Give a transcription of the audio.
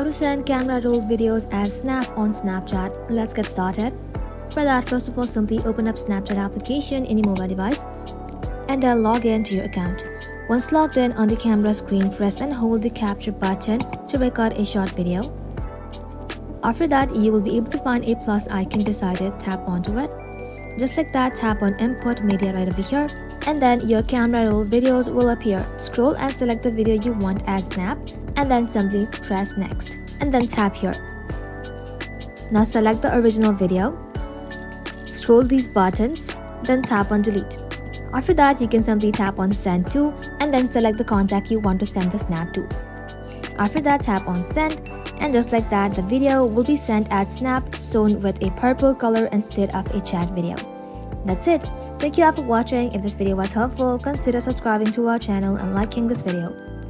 How to send camera roll videos as Snap on Snapchat. Let's get started. For that, first of all, simply open up Snapchat application in your mobile device and then log in to your account. Once logged in, on the camera screen, press and hold the capture button to record a short video. After that, you will be able to find a plus icon beside it. Tap onto it. Just like that, tap on Import Media right over here, and then your camera roll videos will appear. Scroll and select the video you want as Snap, and then simply press Next, and then tap here. Now select the original video. Scroll these buttons, then tap on Delete. After that, you can simply tap on Send To, and then select the contact you want to send the Snap to. After that, tap on Send, and just like that, the video will be sent as Snap, shown with a purple color instead of a chat video. That's it. Thank you all for watching. If this video was helpful, consider subscribing to our channel and liking this video.